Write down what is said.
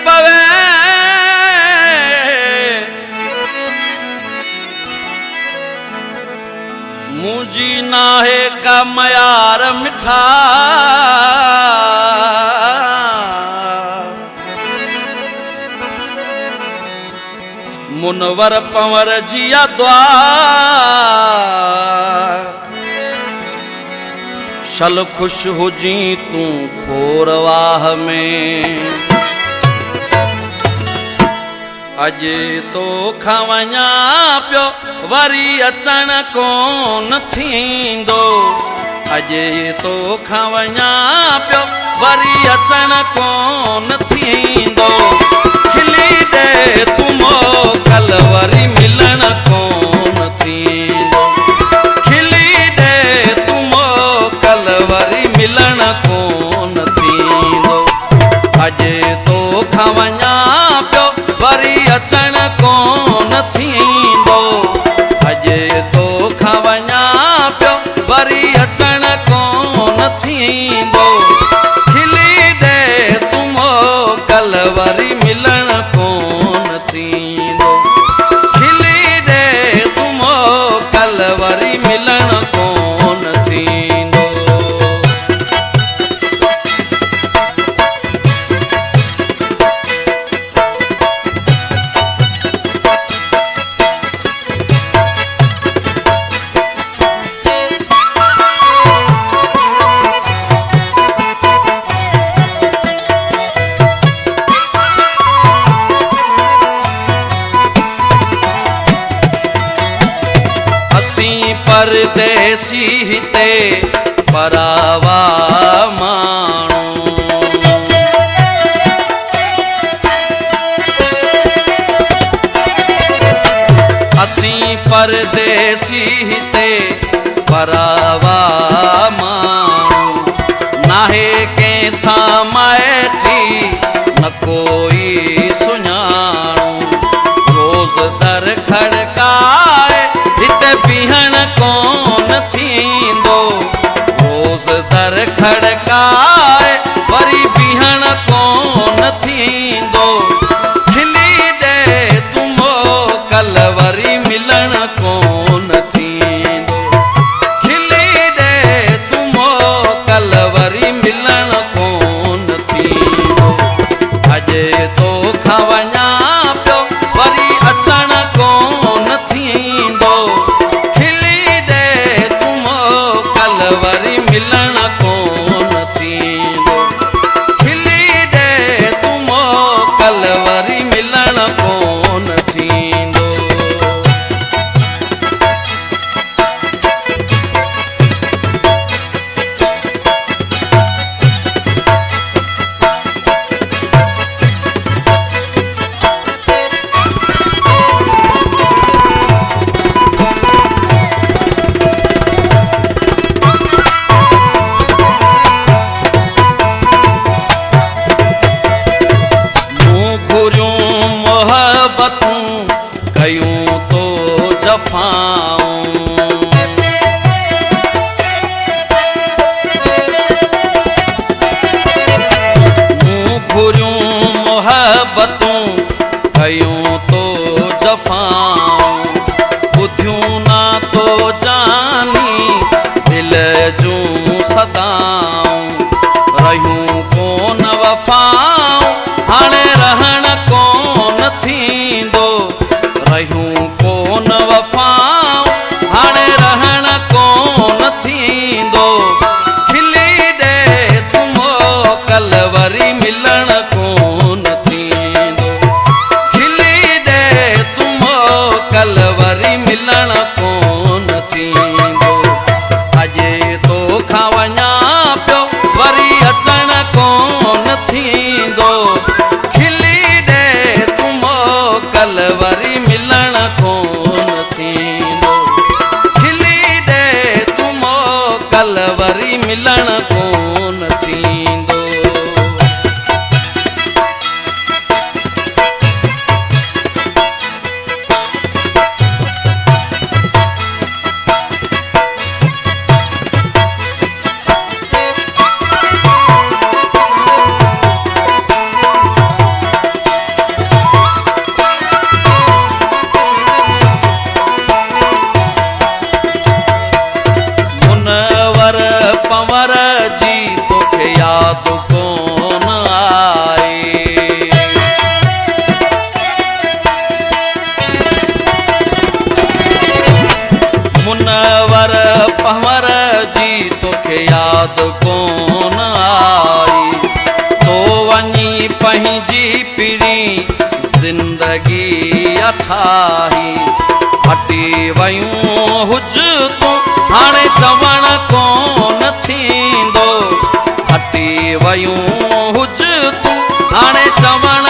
पवे मुझी नाहे का मयार मिठा मुनवर पंवर जिया द्वार शल खुश हुजी तू खोरवाह में अजे तो खवञा पियो वरी अचण कोन थींदो अजे तो खवञा पियो वरी अचण कोन थींदो खिली दे तुमो कल वरी मिलन कोन थींदो खिली दे तुमो कल वरी मिलन कोन थींदो अजे तो खवञा पियो वरी अचण कोन थींदो अजे तो खवञा पियो वरी अचण कोन थींदो खिली दे तुमो कल वरी मिलन कोन थींदो खिली दे तुमो कल वरी मिलन कोन थींदो परदेसी हिते परावा माणो असी परदेसी हिते परावा माणो नाहे कंहिंसा माइटी न कोई सुञाणो रोज़ दर खड़काए हिते बीहण कोन थींदो रोज़ दर खड़काए वरी बीहण कोन थींदो खिली दे तुमो कल वरी मिलन कोन थींदो खिली दे तुमो कल वरी मिलन कोन थींदो अजे तो खवञा पियो वरी अचण कोन थींदो वरी मिलन कोन थींदो खिली दे तुमो कल वरी मिलन कोन थींदो कयूं तो जफ़ाऊं मूं घुरियूं मोहबतूं कयूं तो जफ़ाऊं ॿुधियूं ना तो जानी दिल जूं सदाऊं रहियूं कोन वफ़ाऊं हाणे रहण कोन थींदो रहियूं कोन वफ़ाऊं हाणे रहण कोन थींदो खिली दे तुमो कल वरी मिलन कोन थींदो खिली दे तुमो कल वरी मिलन कोन थींदो अजे तो खवञा पियो वरी अचण कोन थींदो खिली दे तुमो कल वरी मिलन कोन थींदो खिली दे तुमो कल वरी मिलन कोन थींदो ठाही हटी वयूं हुज तूं हाणे चवण कोन थींदो हटी वयूं हुज तूं हाणे चवण